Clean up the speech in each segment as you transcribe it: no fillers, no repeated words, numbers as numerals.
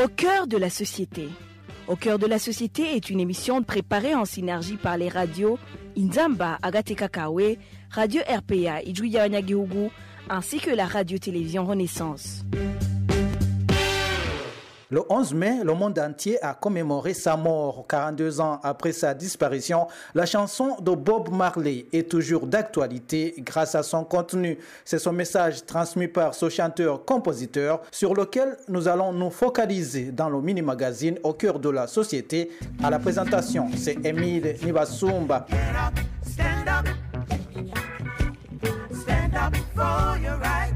Au cœur de la société. Au cœur de la société est une émission préparée en synergie par les radios Inzamba Agateka Kawe, Radio RPA Idjouya Nyagihugu, ainsi que la radio-télévision Renaissance. Le 11 mai, le monde entier a commémoré sa mort. 42 ans après sa disparition, la chanson de Bob Marley est toujours d'actualité grâce à son contenu. C'est son message transmis par ce chanteur-compositeur sur lequel nous allons nous focaliser dans le mini-magazine Au cœur de la société. À la présentation, c'est Émile Nibasumba. Stand up for your right.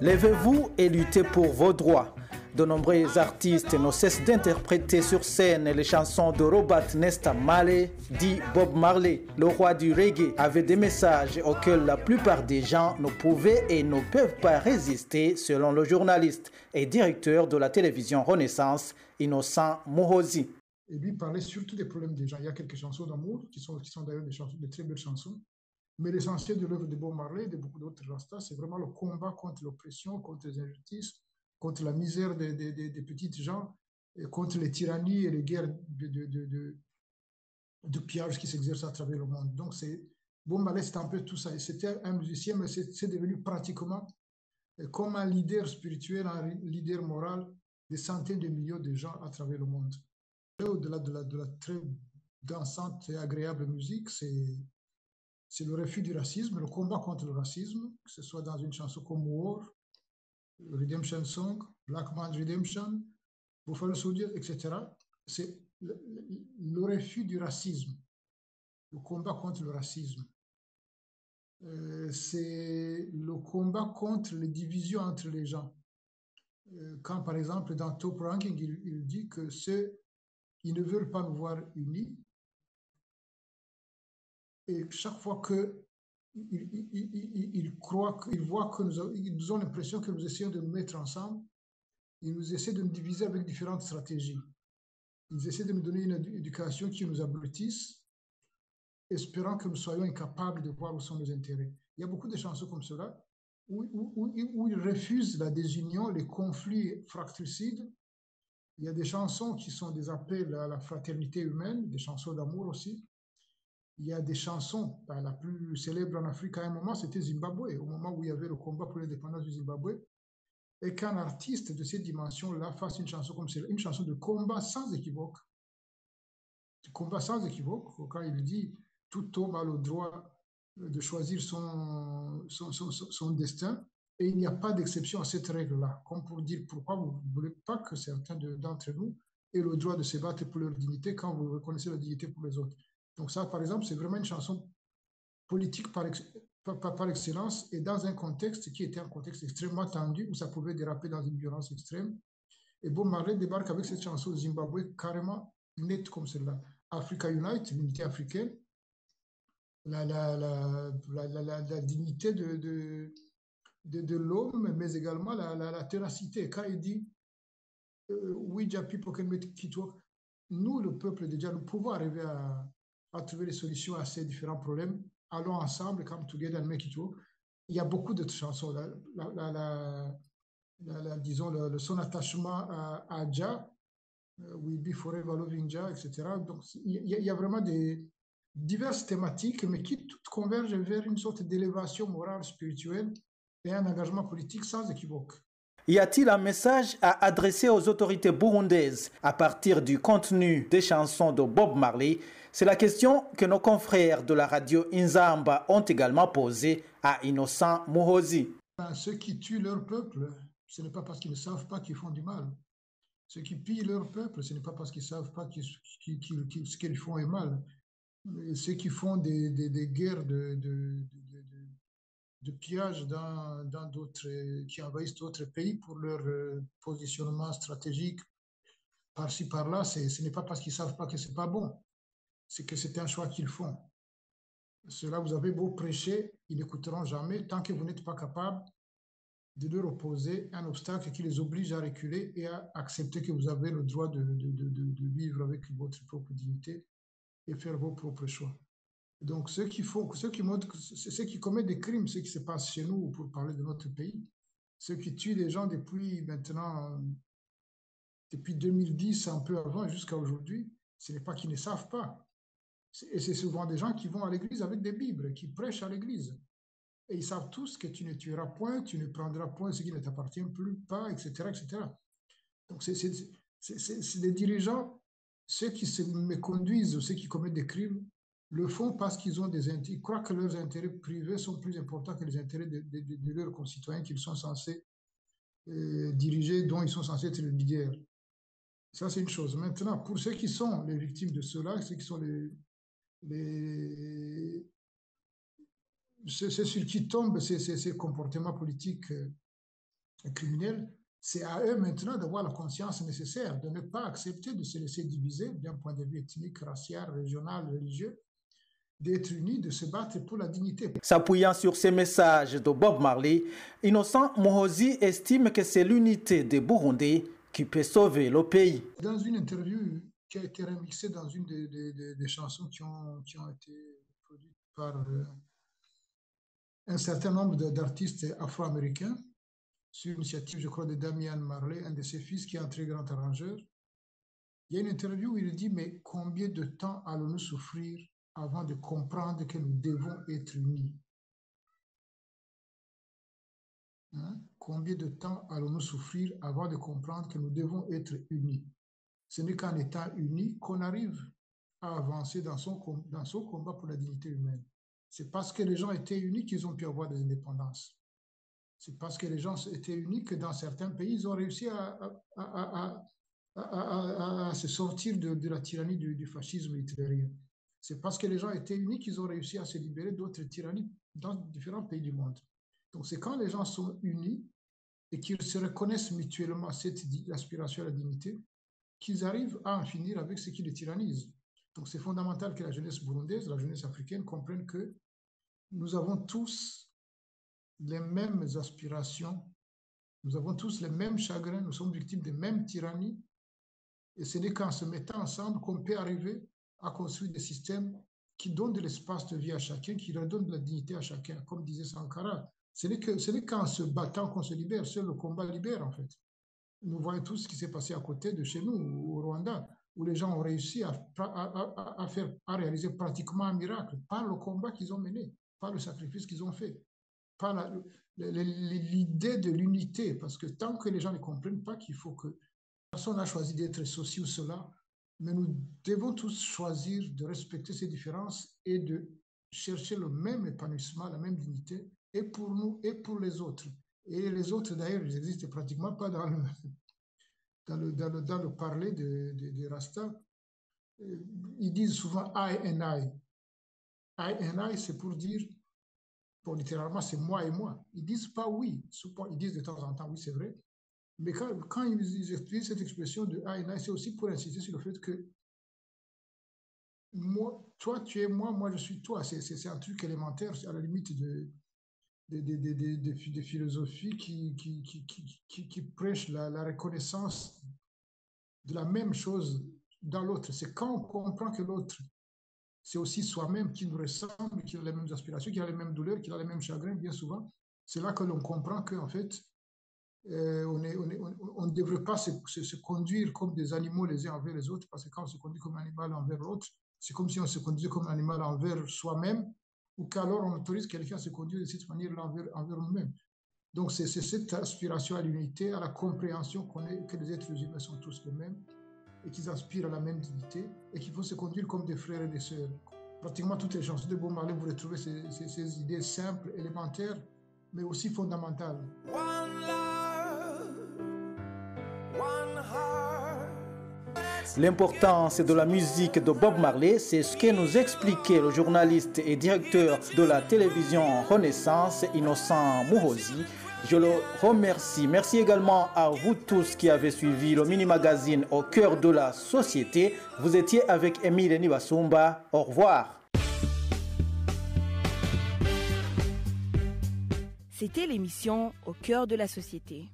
Levez-vous et luttez pour vos droits. De nombreux artistes ne cessent d'interpréter sur scène les chansons de Robert Nesta Marley, dit Bob Marley. Le roi du reggae avait des messages auxquels la plupart des gens ne pouvaient et ne peuvent pas résister, selon le journaliste et directeur de la télévision Renaissance, Innocent Muhozi. Et lui parlait surtout des problèmes des gens. Il y a quelques chansons d'amour qui sont d'ailleurs des très belles chansons. Mais l'essentiel de l'œuvre de Bob Marley et de beaucoup d'autres rastas, c'est vraiment le combat contre l'oppression, contre les injustices, contre la misère des petites gens, et contre les tyrannies et les guerres de pillage qui s'exercent à travers le monde. Donc, Bob Marley, c'est un peu tout ça. C'était un musicien, mais c'est devenu pratiquement comme un leader spirituel, un leader moral des centaines de millions de gens à travers le monde. Au-delà de la très dansante et agréable musique, c'est le refus du racisme, le combat contre le racisme, que ce soit dans une chanson comme War, Redemption Song, Black Man's Redemption, Buffalo Soldier, etc. C'est le refus du racisme, le combat contre le racisme. C'est le combat contre les divisions entre les gens. Quand, par exemple, dans Top Ranking, il dit que ceux qui ne veulent pas nous voir unis, et chaque fois qu'ils voient que ils ont l'impression que nous essayons de nous mettre ensemble, ils nous essaient de nous diviser avec différentes stratégies. Ils essaient de nous donner une éducation qui nous abrutisse, espérant que nous soyons incapables de voir où sont nos intérêts. Il y a beaucoup de chansons comme cela où ils refusent la désunion, les conflits fratricides. Il y a des chansons qui sont des appels à la fraternité humaine, des chansons d'amour aussi. Il y a des chansons, la plus célèbre en Afrique à un moment, c'était Zimbabwe, au moment où il y avait le combat pour l'indépendance du Zimbabwe. Et qu'un artiste de cette dimension-là fasse une chanson comme celle-là, une chanson de combat sans équivoque. De combat sans équivoque, quand il dit « Tout homme a le droit de choisir son destin », et il n'y a pas d'exception à cette règle-là, comme pour dire pourquoi vous ne voulez pas que certains d'entre nous aient le droit de se battre pour leur dignité quand vous reconnaissez la dignité pour les autres. Donc ça, par exemple, c'est vraiment une chanson politique par excellence et dans un contexte qui était un contexte extrêmement tendu où ça pouvait déraper dans une violence extrême. Et Bob Marley débarque avec cette chanson au Zimbabwe carrément nette comme celle-là. Africa Unite, l'unité africaine, la dignité de l'homme, mais également la ténacité. Quand il dit We Jah people can make it work, nous, le peuple de Jah, nous pouvons arriver à trouver des solutions à ces différents problèmes. Allons ensemble, come together and make it work. Il y a beaucoup d'autres chansons. Disons, son attachement à Jah, We Be Forever Loving Jah, etc. Donc, il y a vraiment diverses thématiques, mais qui toutes convergent vers une sorte d'élévation morale, spirituelle et un engagement politique sans équivoque. Y a-t-il un message à adresser aux autorités burundaises à partir du contenu des chansons de Bob Marley? C'est la question que nos confrères de la radio Inzamba ont également posée à Innocent Muhozi. Ceux qui tuent leur peuple, ce n'est pas parce qu'ils ne savent pas qu'ils font du mal. Ceux qui pillent leur peuple, ce n'est pas parce qu'ils ne savent pas ce qu'ils font est mal. Ceux qui font des guerres de pillage dans d'autres, qui envahissent d'autres pays pour leur positionnement stratégique par-ci, par-là, ce n'est pas parce qu'ils ne savent pas que ce n'est pas bon, c'est que c'est un choix qu'ils font. Cela, vous avez beau prêcher, ils n'écouteront jamais tant que vous n'êtes pas capable de leur opposer un obstacle qui les oblige à reculer et à accepter que vous avez le droit de vivre avec votre propre dignité et faire vos propres choix. Donc, ceux qui commettent des crimes, ce qui se passe chez nous, pour parler de notre pays, ceux qui tuent des gens depuis maintenant depuis 2010, un peu avant jusqu'à aujourd'hui, ce n'est pas qu'ils ne savent pas. Et c'est souvent des gens qui vont à l'église avec des Bibles, qui prêchent à l'église. Et ils savent tous que tu ne tueras point, tu ne prendras point ce qui ne t'appartient plus, pas, etc., etc. Donc, c'est des dirigeants, ceux qui se méconduisent ou ceux qui commettent des crimes, le font parce qu'ils ont ils croient que leurs intérêts privés sont plus importants que les intérêts de leurs concitoyens qu'ils sont censés diriger, dont ils sont censés être le leader. Ça, c'est une chose. Maintenant, pour ceux qui sont les victimes de cela, ceux qui sont ceux sur qui tombent ces comportements politiques criminels, c'est à eux maintenant d'avoir la conscience nécessaire, de ne pas accepter de se laisser diviser d'un point de vue ethnique, racial, régional, religieux, d'être unis, de se battre pour la dignité. S'appuyant sur ces messages de Bob Marley, Innocent Muhoozi estime que c'est l'unité des Burundais qui peut sauver le pays. Dans une interview qui a été remixée dans une des chansons qui ont été produites par un certain nombre d'artistes afro-américains, sur l'initiative, je crois, de Damian Marley, un de ses fils qui est un très grand arrangeur. Il y a une interview où il dit « Mais combien de temps allons-nous souffrir avant de comprendre que nous devons être unis ?» Combien de temps allons-nous souffrir avant de comprendre que nous devons être unis? Ce n'est qu'en étant unis qu'on arrive à avancer dans son combat pour la dignité humaine. C'est parce que les gens étaient unis qu'ils ont pu avoir des indépendances. C'est parce que les gens étaient unis que dans certains pays, ils ont réussi à se sortir de la tyrannie du fascisme hitlérien. C'est parce que les gens étaient unis qu'ils ont réussi à se libérer d'autres tyrannies dans différents pays du monde. Donc c'est quand les gens sont unis et qu'ils se reconnaissent mutuellement cette aspiration à la dignité qu'ils arrivent à en finir avec ce qui les tyrannise. Donc c'est fondamental que la jeunesse burundaise, la jeunesse africaine comprenne que nous avons tous les mêmes aspirations, nous avons tous les mêmes chagrins, nous sommes victimes des mêmes tyrannies, et ce n'est qu'en se mettant ensemble qu'on peut arriver à construire des systèmes qui donnent de l'espace de vie à chacun, qui redonnent de la dignité à chacun, comme disait Sankara. Ce n'est qu'en se battant qu'on se libère, seul le combat libère en fait. Nous voyons tout ce qui s'est passé à côté de chez nous, au Rwanda, où les gens ont réussi à réaliser pratiquement un miracle par le combat qu'ils ont mené, par le sacrifice qu'ils ont fait, par l'idée de l'unité, parce que tant que les gens ne comprennent pas qu'il faut que personne n'a choisi d'être ceci ou cela, mais nous devons tous choisir de respecter ces différences et de chercher le même épanouissement, la même dignité, et pour nous et pour les autres. Et les autres, d'ailleurs, ils n'existent pratiquement pas dans le parler de Rasta. Ils disent souvent I and I. I and I, c'est pour dire, bon, littéralement, c'est moi et moi. Ils ne disent pas oui. Ils disent de temps en temps oui, c'est vrai. Mais quand ils utilisent cette expression de I and I, c'est aussi pour insister sur le fait que moi, toi, tu es moi, moi, je suis toi. C'est un truc élémentaire, à la limite de philosophie qui prêche la reconnaissance de la même chose dans l'autre. C'est quand on comprend que l'autre, c'est aussi soi-même qui nous ressemble, qui a les mêmes aspirations, qui a les mêmes douleurs, qui a les mêmes chagrins, bien souvent. C'est là que l'on comprend qu'en fait, on ne devrait pas se conduire comme des animaux les uns envers les autres, parce que quand on se conduit comme un animal envers l'autre, c'est comme si on se conduisait comme un animal envers soi-même, ou qu'alors on autorise quelqu'un à se conduire de cette manière-là envers nous-mêmes. Donc c'est cette aspiration à l'unité, à la compréhension que les êtres humains sont tous les mêmes, et qu'ils aspirent à la même dignité, et qu'il faut se conduire comme des frères et des sœurs. Pratiquement toutes les chansons de Bob Marley, vous retrouvez ces idées simples, élémentaires, mais aussi fondamentales. One love, one heart. L'importance de la musique de Bob Marley, c'est ce que nous expliquait le journaliste et directeur de la télévision Renaissance, Innocent Muhoozi. Je le remercie. Merci également à vous tous qui avez suivi le mini-magazine Au cœur de la société. Vous étiez avec Émile Nibasumba. Au revoir. C'était l'émission Au cœur de la société.